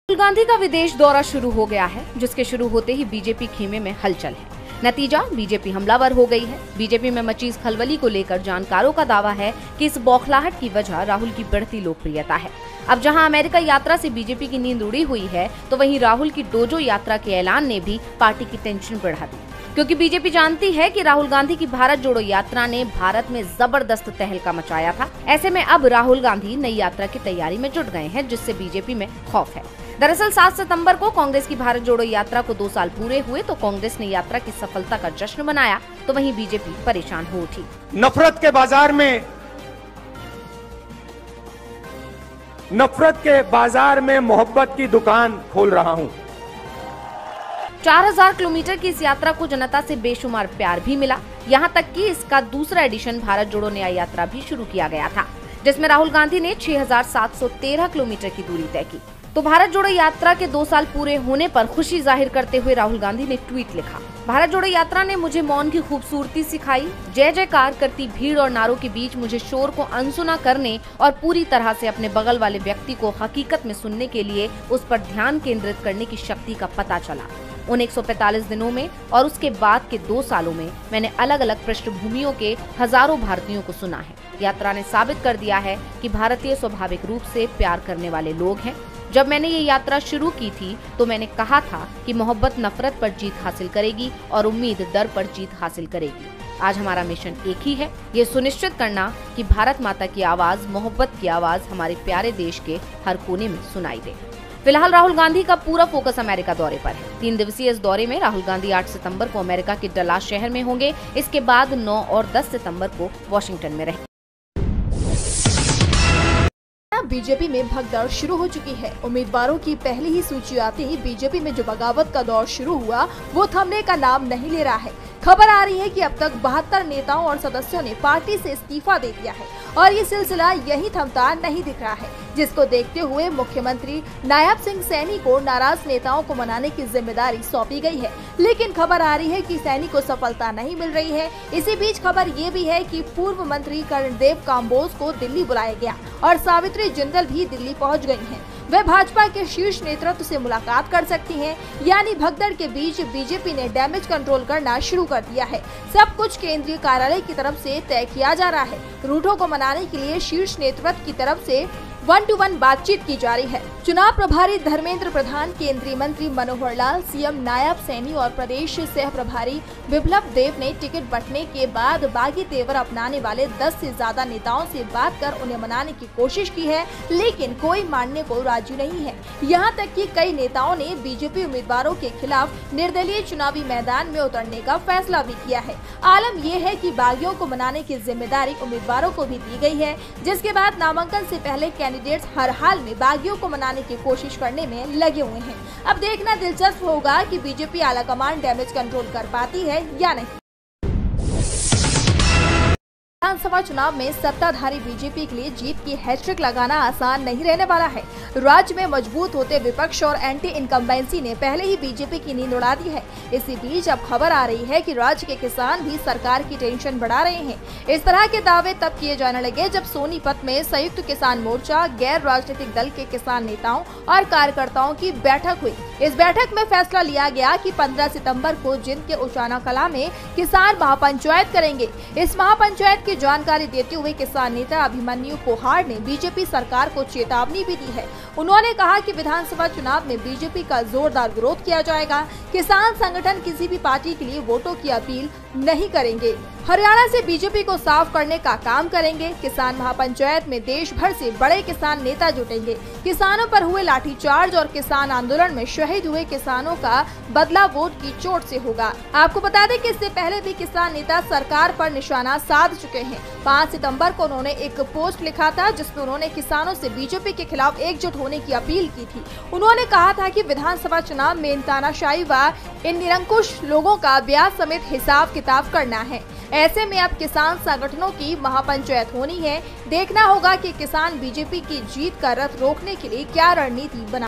राहुल गांधी का विदेश दौरा शुरू हो गया है, जिसके शुरू होते ही बीजेपी खेमे में हलचल है। नतीजा, बीजेपी हमलावर हो गई है। बीजेपी में मची इस खलबली को लेकर जानकारों का दावा है कि इस बौखलाहट की वजह राहुल की बढ़ती लोकप्रियता है। अब जहां अमेरिका यात्रा से बीजेपी की नींद उड़ी हुई है, तो वहीं राहुल की डोजो यात्रा के ऐलान ने भी पार्टी की टेंशन बढ़ा दी, क्योंकि बीजेपी जानती है कि राहुल गांधी की भारत जोड़ो यात्रा ने भारत में जबरदस्त तहलका मचाया था। ऐसे में अब राहुल गांधी नई यात्रा की तैयारी में जुट गए हैं, जिससे बीजेपी में खौफ है। दरअसल 7 सितंबर को कांग्रेस की भारत जोड़ो यात्रा को 2 साल पूरे हुए, तो कांग्रेस ने यात्रा की सफलता का जश्न मनाया, तो वहीं बीजेपी परेशान हो उठी। नफरत के बाजार में मोहब्बत की दुकान खोल रहा हूं। 4000 किलोमीटर की इस यात्रा को जनता से बेशुमार प्यार भी मिला। यहाँ तक कि इसका दूसरा एडिशन भारत जोड़ो न्याय यात्रा भी शुरू किया गया था, जिसमें राहुल गांधी ने 6713 किलोमीटर की दूरी तय की। तो भारत जोड़ो यात्रा के 2 साल पूरे होने पर खुशी जाहिर करते हुए राहुल गांधी ने ट्वीट लिखा, भारत जोड़ो यात्रा ने मुझे मौन की खूबसूरती सिखाई। जय जयकार करती भीड़ और नारों के बीच मुझे शोर को अनसुना करने और पूरी तरह से अपने बगल वाले व्यक्ति को हकीकत में सुनने के लिए उस पर ध्यान केंद्रित करने की शक्ति का पता चला। उन 145 दिनों में और उसके बाद के 2 सालों में मैंने अलग अलग पृष्ठभूमियों के हजारों भारतीयों को सुना है। यात्रा ने साबित कर दिया है कि भारतीय स्वाभाविक रूप से प्यार करने वाले लोग हैं। जब मैंने ये यात्रा शुरू की थी, तो मैंने कहा था कि मोहब्बत नफरत पर जीत हासिल करेगी और उम्मीद डर पर जीत हासिल करेगी। आज हमारा मिशन एक ही है, ये सुनिश्चित करना कि भारत माता की आवाज, मोहब्बत की आवाज हमारे प्यारे देश के हर कोने में सुनाई दे। फिलहाल राहुल गांधी का पूरा फोकस अमेरिका दौरे पर है। 3 दिवसीय इस दौरे में राहुल गांधी 8 सितंबर को अमेरिका के डलास शहर में होंगे। इसके बाद 9 और 10 सितंबर को वॉशिंगटन में रहेंगे। बीजेपी में भगदड़ शुरू हो चुकी है। उम्मीदवारों की पहली ही सूची आते ही बीजेपी में जो बगावत का दौर शुरू हुआ, वो थमने का नाम नहीं ले रहा है। खबर आ रही है कि अब तक 72 नेताओं और सदस्यों ने पार्टी से इस्तीफा दे दिया है और ये सिलसिला यही थमता नहीं दिख रहा है, जिसको देखते हुए मुख्यमंत्री नायब सिंह सैनी को नाराज नेताओं को मनाने की जिम्मेदारी सौंपी गई है। लेकिन खबर आ रही है कि सैनी को सफलता नहीं मिल रही है। इसी बीच खबर ये भी है कि पूर्व मंत्री कर्णदेव काम्बोज को दिल्ली बुलाया गया और सावित्री जिंदल भी दिल्ली पहुंच गई हैं। वे भाजपा के शीर्ष नेतृत्व से मुलाकात कर सकती हैं। यानी भगदड़ के बीच बीजेपी ने डैमेज कंट्रोल करना शुरू कर दिया है। सब कुछ केंद्रीय कार्यालय की तरफ से तय किया जा रहा है। रूठों को मनाने के लिए शीर्ष नेतृत्व की तरफ से 1-to-1 बातचीत की जा रही है। चुनाव प्रभारी धर्मेंद्र प्रधान, केंद्रीय मंत्री मनोहर लाल, सीएम नायब सैनी और प्रदेश सह प्रभारी विप्लव देव ने टिकट बंटने के बाद बागी तेवर अपनाने वाले 10 से ज्यादा नेताओं से बात कर उन्हें मनाने की कोशिश की है, लेकिन कोई मानने को राजी नहीं है। यहाँ तक कि कई नेताओं ने बीजेपी उम्मीदवारों के खिलाफ निर्दलीय चुनावी मैदान में उतरने का फैसला भी किया है। आलम यह है कि बागियों को मनाने की जिम्मेदारी उम्मीदवारों को भी दी गई है, जिसके बाद नामांकन से पहले कैंडिडेट्स हर हाल में बागियों को मनाने की कोशिश करने में लगे हुए हैं। अब देखना दिलचस्प होगा कि बीजेपी आलाकमान डैमेज कंट्रोल कर पाती है या नहीं। विधानसभा चुनाव में सत्ताधारी बीजेपी के लिए जीत की हैट्रिक लगाना आसान नहीं रहने वाला है। राज्य में मजबूत होते विपक्ष और एंटी इनकम्बेंसी ने पहले ही बीजेपी की नींद उड़ा दी है। इसी बीच अब खबर आ रही है कि राज्य के किसान भी सरकार की टेंशन बढ़ा रहे हैं। इस तरह के दावे तब किए जाने लगे जब सोनीपत में संयुक्त किसान मोर्चा, गैर राजनीतिक दल के किसान नेताओं और कार्यकर्ताओं की बैठक हुई। इस बैठक में फैसला लिया गया कि 15 सितम्बर को जिंद के उचाना कला में किसान महापंचायत करेंगे। इस महापंचायत की जानकारी देते हुए किसान नेता अभिमन्यु कोहाड़ ने बीजेपी सरकार को चेतावनी भी दी है। उन्होंने कहा कि विधानसभा चुनाव में बीजेपी का जोरदार विरोध किया जाएगा। किसान संगठन किसी भी पार्टी के लिए वोटों की अपील नहीं करेंगे। हरियाणा से बीजेपी को साफ करने का काम करेंगे। किसान महापंचायत में देश भर से बड़े किसान नेता जुटेंगे। किसानों पर हुए लाठीचार्ज और किसान आंदोलन में शहीद हुए किसानों का बदला वोट की चोट से होगा। आपको बता दें कि इससे पहले भी किसान नेता सरकार पर निशाना साध चुके हैं। 5 सितंबर को उन्होंने एक पोस्ट लिखा था, जिसमें उन्होंने किसानों से बीजेपी के खिलाफ एकजुट होने की अपील की थी। उन्होंने कहा था कि विधानसभा चुनाव में इन तानाशाही व इन निरंकुश लोगों का ब्याज समेत हिसाब किताब करना है। ऐसे में अब किसान संगठनों की महापंचायत होनी है। देखना होगा कि किसान बीजेपी की जीत का रथ रोकने के लिए क्या रणनीति बना